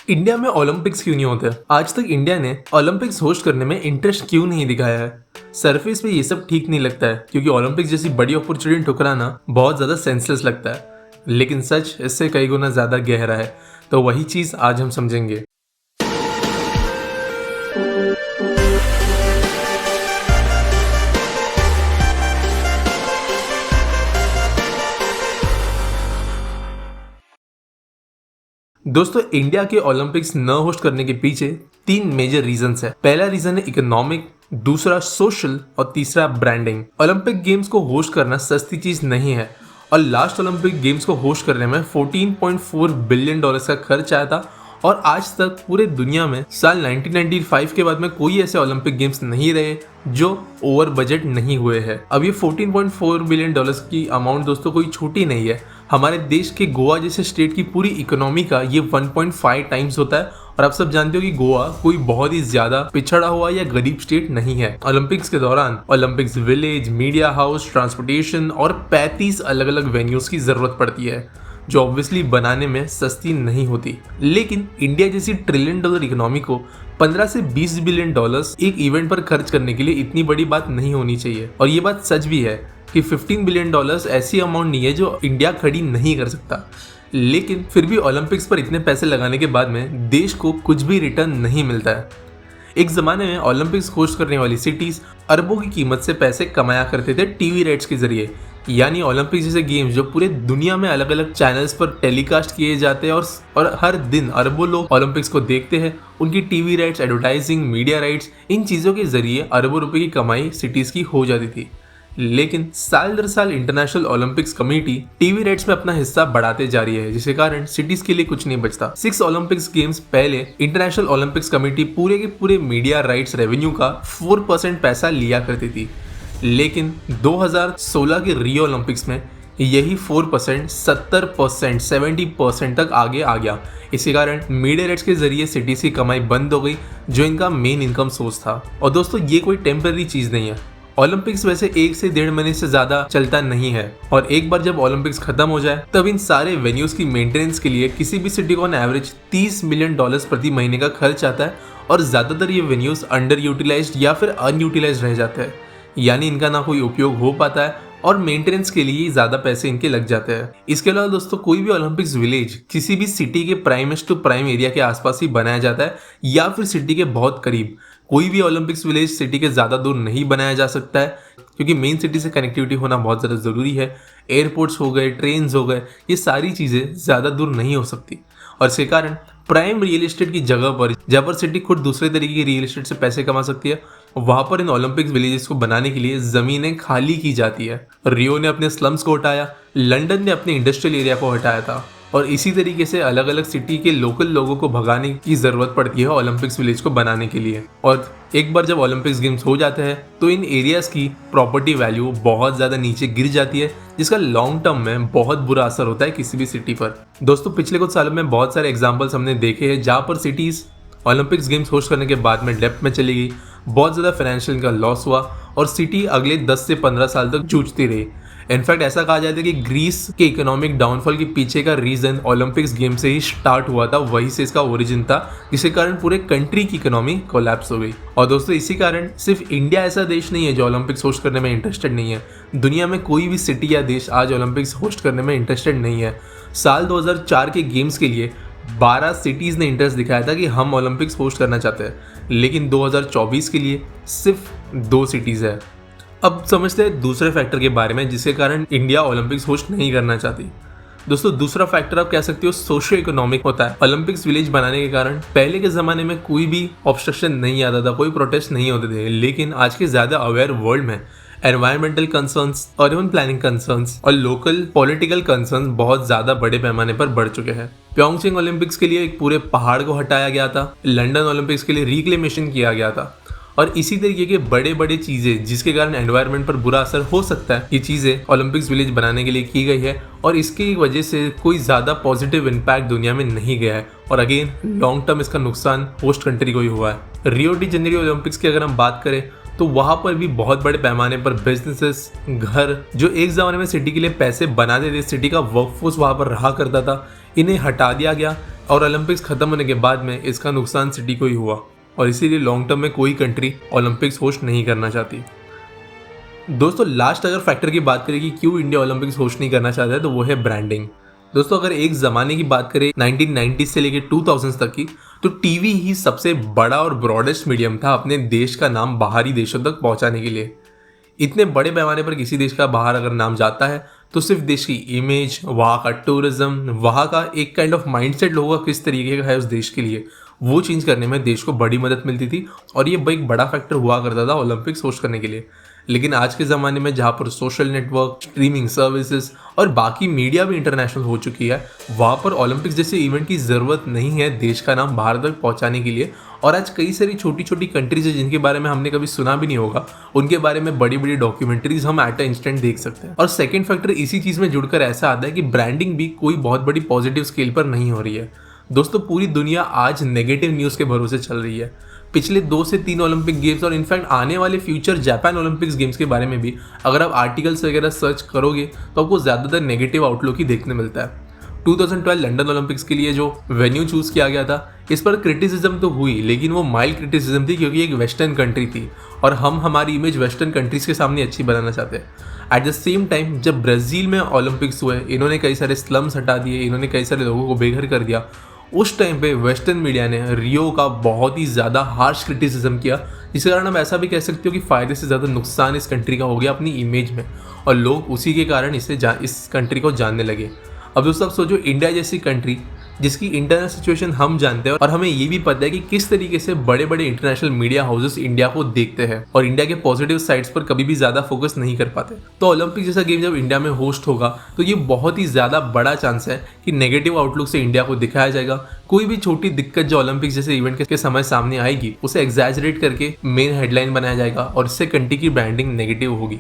India में Olympics क्यों नहीं होते? आज तक इंडिया ने ओलंपिक्स होस्ट करने में इंटरेस्ट क्यों नहीं दिखाया है? सरफेस पे ये सब ठीक नहीं लगता है क्योंकि ओलंपिक्स जैसी बड़ी अपॉर्चुनिटी ठुकराना बहुत ज्यादा सेंसलेस लगता है, लेकिन सच इससे कई गुना ज्यादा गहरा है। तो वही चीज आज हम समझेंगे। दोस्तों, इंडिया के ओलंपिक्स न होस्ट करने के पीछे तीन मेजर रीजंस है। पहला रीजन है इकोनॉमिक, दूसरा सोशल और तीसरा ब्रांडिंग। ओलंपिक गेम्स को होस्ट करना सस्ती चीज नहीं है और लास्ट ओलंपिक गेम्स को होस्ट करने में $14.4 बिलियन का खर्च आया था और आज तक पूरे दुनिया में साल 1995 के बाद में कोई ऐसे ओलंपिक गेम्स नहीं रहे जो ओवर बजट नहीं हुए हैं। अब ये $14.4 बिलियन की अमाउंट दोस्तों कोई छोटी नहीं है। हमारे देश के गोवा जैसे स्टेट की पूरी इकोनॉमी का ये 1.5 टाइम्स होता है और आप सब जानते हो कि गोवा कोई बहुत ही ज्यादा पिछड़ा हुआ या गरीब स्टेट नहीं है। ओलंपिक्स के दौरान Olympics village, media house, transportation और 35 अलग अलग वेन्यूज की जरूरत पड़ती है जो ऑब्वियसली बनाने में सस्ती नहीं होती। लेकिन इंडिया जैसी $1 ट्रिलियन इकोनॉमी को 15 से $20 बिलियन एक इवेंट पर खर्च करने के लिए इतनी बड़ी बात नहीं होनी चाहिए। और ये बात सच भी है कि $15 बिलियन ऐसी अमाउंट नहीं है जो इंडिया खड़ी नहीं कर सकता। लेकिन फिर भी ओलंपिक्स पर इतने पैसे लगाने के बाद में देश को कुछ भी रिटर्न नहीं मिलता है। एक जमाने में ओलंपिक्स होस्ट करने वाली सिटीज अरबों की कीमत से पैसे कमाया करते थे टीवी राइट्स के जरिए। यानी ओलंपिक्स जैसे गेम्स जो पूरे दुनिया में अलग अलग चैनल्स पर टेलीकास्ट किए जाते हैं और हर दिन अरबों लोग ओलंपिक्स को देखते हैं। उनकी TV rights, advertising, media rights, इन चीज़ों के जरिए अरबों रुपए की कमाई सिटीज़ की हो जाती थी। लेकिन साल दर साल international Olympics committee TV rights में अपना हिस्सा बढ़ाते जा रही है, जिसके कारण सिटीज के लिए कुछ नहीं बचता। 6 ओलंपिक्स गेम्स पहले इंटरनेशनल ओलंपिक्स कमेटी पूरे के पूरे मीडिया राइट्स रेवेन्यू का 4% पैसा लिया करती थी। लेकिन 2016 के रियो ओलंपिक्स में यही 4% 70%, 70% तक आगे आ गया। इसी कारण मीडिया राइट्स के जरिए सिटीज की कमाई बंद हो गई जो इनका मेन इनकम सोर्स था। और दोस्तों, ये कोई टेम्पररी चीज नहीं है। ओलंपिक्स वैसे 1 से 1.5 महीने से ज्यादा चलता नहीं है और एक बार जब ओलंपिक्स खत्म हो जाए तब इन सारे वेन्यूज की मेंटेनेंस के लिए किसी भी सिटी को ऑन एवरेज $30 मिलियन प्रति महीने का खर्च आता है और ज्यादातर ये वेन्यूज अंडर यूटिलाइज्ड या फिर अनयूटिलाइज्ड रह जाते हैं। यानी इनका ना कोई उपयोग हो पाता है और मेंटेनेंस के लिए ज्यादा पैसे इनके लग जाते हैं। इसके अलावा दोस्तों, कोई भी ओलंपिक्स विलेज किसी भी सिटी के प्राइमेस्ट टू प्राइम एरिया के आसपास ही बनाया जाता है या फिर सिटी के बहुत करीब। कोई भी ओलंपिक्स विलेज सिटी के ज़्यादा दूर नहीं बनाया जा सकता है क्योंकि मेन सिटी से कनेक्टिविटी होना बहुत ज़्यादा ज़रूरी है। एयरपोर्ट्स हो गए, ट्रेन्स हो गए, ये सारी चीज़ें ज़्यादा दूर नहीं हो सकती और इसके कारण प्राइम रियल एस्टेट की जगह पर जहाँ पर सिटी खुद दूसरे तरीके की रियल एस्टेट से पैसे कमा सकती है, वहाँ पर इन ओलंपिक्स विलेजेस को बनाने के लिए ज़मीनें खाली की जाती है। रियो ने अपने स्लम्स को हटाया, लंदन ने अपने इंडस्ट्रियल एरिया को हटाया था और इसी तरीके से अलग अलग सिटी के लोकल लोगों को भगाने की जरूरत पड़ती है ओलंपिक्स विलेज को बनाने के लिए। और एक बार जब ओलंपिक्स गेम्स हो जाते हैं तो इन एरियाज की प्रॉपर्टी वैल्यू बहुत ज़्यादा नीचे गिर जाती है, जिसका लॉन्ग टर्म में बहुत बुरा असर होता है किसी भी सिटी पर। दोस्तों, पिछले कुछ सालों में बहुत सारे एग्जाम्पल्स हमने देखे हैं जहाँ पर सिटीज़ ओलंपिक्स गेम्स होस्ट करने के बाद में डेप्थ में चली गई, बहुत ज़्यादा फाइनेंशियल का लॉस हुआ और सिटी अगले 10 से 15 साल तक जूझती रही। इनफैक्ट ऐसा कहा जाता है कि ग्रीस के इकोनॉमिक डाउनफॉल के पीछे का रीजन ओलंपिक्स गेम से ही स्टार्ट हुआ था, वहीं से इसका ओरिजिन था, जिसके कारण पूरे कंट्री की इकोनॉमी कोलैप्स हो गई। और दोस्तों, इसी कारण सिर्फ इंडिया ऐसा देश नहीं है जो ओलंपिक्स होस्ट करने में इंटरेस्टेड नहीं है। दुनिया में कोई भी सिटी या देश आज ओलंपिक्स होस्ट करने में इंटरेस्टेड नहीं है। साल 2004 के गेम्स के लिए 12 सिटीज़ ने इंटरेस्ट दिखाया था कि हम ओलंपिक्स होस्ट करना चाहते हैं, लेकिन 2024 के लिए सिर्फ 2 सिटीज़ है। अब समझते हैं दूसरे फैक्टर के बारे में जिसके कारण इंडिया ओलंपिक्स होस्ट नहीं करना चाहती। दोस्तों, दूसरा फैक्टर आप कह सकते हो सोशियो इकोनॉमिक होता है। ओलंपिक्स विलेज बनाने के कारण पहले के ज़माने में कोई भी ऑब्स्ट्रक्शन नहीं आता था, कोई प्रोटेस्ट नहीं होते थे, लेकिन आज के ज़्यादा अवेयर वर्ल्ड में environmental concerns, urban planning concerns और लोकल पॉलिटिकल कंसर्न्स बहुत ज़्यादा बड़े पैमाने पर बढ़ चुके हैं। प्योंगचैंग ओलंपिक्स के लिए एक पूरे पहाड़ को हटाया गया था, लंदन ओलंपिक्स के लिए रिक्लेमेशन किया गया था और इसी तरीके के बड़े बड़े चीज़ें जिसके कारण एनवायरनमेंट पर बुरा असर हो सकता है, ये चीज़ें ओलंपिक्स विलेज बनाने के लिए की गई है और इसकी वजह से कोई ज़्यादा पॉजिटिव इम्पैक्ट दुनिया में नहीं गया है और अगेन लॉन्ग टर्म इसका नुकसान होस्ट कंट्री को ही हुआ है। रियो डी जेनेरियो ओलंपिक्स की अगर हम बात करें तो वहाँ पर भी बहुत बड़े पैमाने पर बिजनेसेस, घर जो एक ज़माने में सिटी के लिए पैसे बनाते थे, सिटी का वर्कफोर्स वहाँ पर रहा करता था, इन्हें हटा दिया गया और ओलंपिक्स खत्म होने के बाद में इसका नुकसान सिटी को ही हुआ और इसीलिए लॉन्ग टर्म में कोई कंट्री ओलंपिक्स होस्ट नहीं करना चाहती। दोस्तों लास्ट अगर फैक्टर की बात करें कि क्यों इंडिया ओलंपिक्स होस्ट नहीं करना चाहता है तो वो है ब्रांडिंग। दोस्तों अगर एक ज़माने की बात करें 1990 से लेकर 2000 तक की, तो टीवी ही सबसे बड़ा और ब्रॉडेस्ट मीडियम था अपने देश का नाम बाहरी देशों तक पहुंचाने के लिए। इतने बड़े पैमाने पर किसी देश का बाहर अगर नाम जाता है तो सिर्फ देश की इमेज, वहाँ का टूरिज्म, वहाँ का एक काइंड ऑफ माइंडसेट लोगों का किस तरीके का है उस देश के लिए, वो चेंज करने में देश को बड़ी मदद मिलती थी और ये एक बड़ा फैक्टर हुआ करता था ओलंपिक्स होस्ट करने के लिए। लेकिन आज के ज़माने में जहाँ पर सोशल नेटवर्क, स्ट्रीमिंग सर्विसेज और बाकी मीडिया भी इंटरनेशनल हो चुकी है, वहाँ पर ओलंपिक्स जैसे इवेंट की ज़रूरत नहीं है देश का नाम बाहर तक पहुँचाने के लिए। और आज कई सारी छोटी छोटी कंट्रीज है जिनके बारे में हमने कभी सुना भी नहीं होगा, उनके बारे में बड़ी बड़ी डॉक्यूमेंट्रीज हम एट अ इंस्टेंट देख सकते हैं। और सेकेंड फैक्टर इसी चीज़ में जुड़कर ऐसा आता है कि ब्रांडिंग भी कोई बहुत बड़ी पॉजिटिव स्केल पर नहीं हो रही है। दोस्तों पूरी दुनिया आज नेगेटिव न्यूज़ के भरोसे चल रही है। पिछले 2 से 3 ओलंपिक गेम्स और इनफैक्ट आने वाले फ्यूचर जापान ओलंपिक्स गेम्स के बारे में भी अगर आप आर्टिकल्स वगैरह सर्च करोगे तो आपको ज़्यादातर नेगेटिव आउटलुक ही देखने मिलता है। 2012 लंदन ओलंपिक्स के लिए जो वेन्यू चूज़ किया गया था, इस पर क्रिटिसिज्म तो हुई, लेकिन वो माइल्ड क्रिटिसिज्म थी क्योंकि एक वेस्टर्न कंट्री थी और हम हमारी इमेज वेस्टर्न कंट्रीज़ के सामने अच्छी बनाना चाहते हैं। एट द सेम टाइम जब ब्राज़ील में ओलंपिक्स हुए, इन्होंने कई सारे स्लम्स हटा दिए, इन्होंने कई सारे लोगों को बेघर कर दिया। उस टाइम पे वेस्टर्न मीडिया ने रियो का बहुत ही ज़्यादा हार्श क्रिटिसिज्म किया, जिसके कारण हम ऐसा भी कह सकते हो कि फ़ायदे से ज़्यादा नुकसान इस कंट्री का हो गया अपनी इमेज में, और लोग उसी के कारण इस कंट्री को जानने लगे। अब दोस्तों आप सोचो, इंडिया जैसी कंट्री जिसकी इंटरनल सिचुएशन हम जानते हैं और हमें ये भी पता है कि किस तरीके से बड़े बड़े इंटरनेशनल मीडिया हाउसेस इंडिया को देखते हैं और इंडिया के पॉजिटिव साइड्स पर कभी भी ज़्यादा फोकस नहीं कर पाते। तो ओलंपिक जैसा गेम जब इंडिया में होस्ट होगा तो ये बहुत ही ज़्यादा बड़ा चांस है कि नेगेटिव आउटलुक से इंडिया को दिखाया जाएगा। कोई भी छोटी दिक्कत जो ओलंपिक जैसे इवेंट के समय सामने आएगी उसे एग्जैजरेट करके मेन हेडलाइन बनाया जाएगा और इससे कंट्री की ब्रांडिंग नेगेटिव होगी।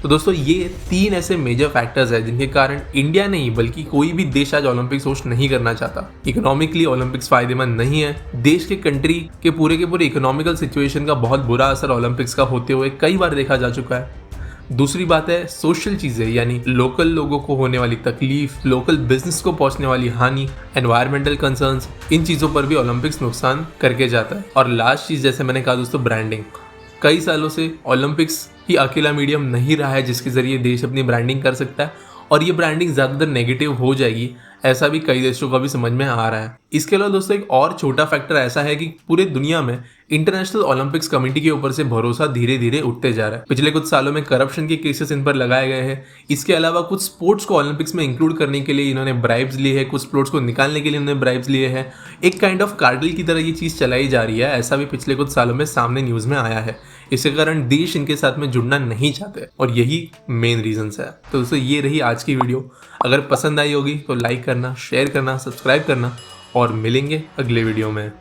तो दोस्तों ये 3 ऐसे मेजर फैक्टर्स हैं जिनके कारण इंडिया नहीं बल्कि कोई भी देश आज ओलंपिक्स होस्ट नहीं करना चाहता। इकोनॉमिकली ओलंपिक्स फायदेमंद नहीं है, देश के कंट्री के पूरे इकोनॉमिकल सिचुएशन का बहुत बुरा असर ओलंपिक्स का होते हुए कई बार देखा जा चुका है। दूसरी बात है सोशल चीज़ें, यानी लोकल लोगों को होने वाली तकलीफ, लोकल बिजनेस को पहुंचने वाली हानि, एनवायरमेंटल कंसर्न्स, इन चीज़ों पर भी ओलंपिक्स नुकसान करके जाता है। और लास्ट चीज़ जैसे मैंने कहा दोस्तों, ब्रांडिंग। कई सालों से ओलंपिक्स ही अकेला मीडियम नहीं रहा है जिसके ज़रिए देश अपनी ब्रांडिंग कर सकता है, और ये ब्रांडिंग ज़्यादातर नेगेटिव हो जाएगी, ऐसा भी कई देशों का भी समझ में आ रहा है। इसके अलावा दोस्तों एक और छोटा फैक्टर ऐसा है कि पूरे दुनिया में इंटरनेशनल ओलंपिक्स कमेटी के ऊपर से भरोसा धीरे धीरे उठते जा रहा है। पिछले कुछ सालों में करप्शन के केसेस इन पर लगाए गए हैं। इसके अलावा कुछ स्पोर्ट्स को ओलंपिक्स में इंक्लूड करने के लिए इन्होंने ब्राइब्स लिए है, कुछ स्पोर्ट्स को निकालने के लिए इन्होंने ब्राइब्स लिए हैं। एक काइंड ऑफ कार्टेल की तरह ये चीज़ चलाई जा रही है, ऐसा भी पिछले कुछ सालों में सामने न्यूज़ में आया है। इसके कारण देश इनके साथ में जुड़ना नहीं चाहते और यही मेन रीजंस है। तो दोस्तों ये रही आज की वीडियो। अगर पसंद आई होगी तो लाइक करना, शेयर करना, सब्सक्राइब करना और मिलेंगे अगले वीडियो में।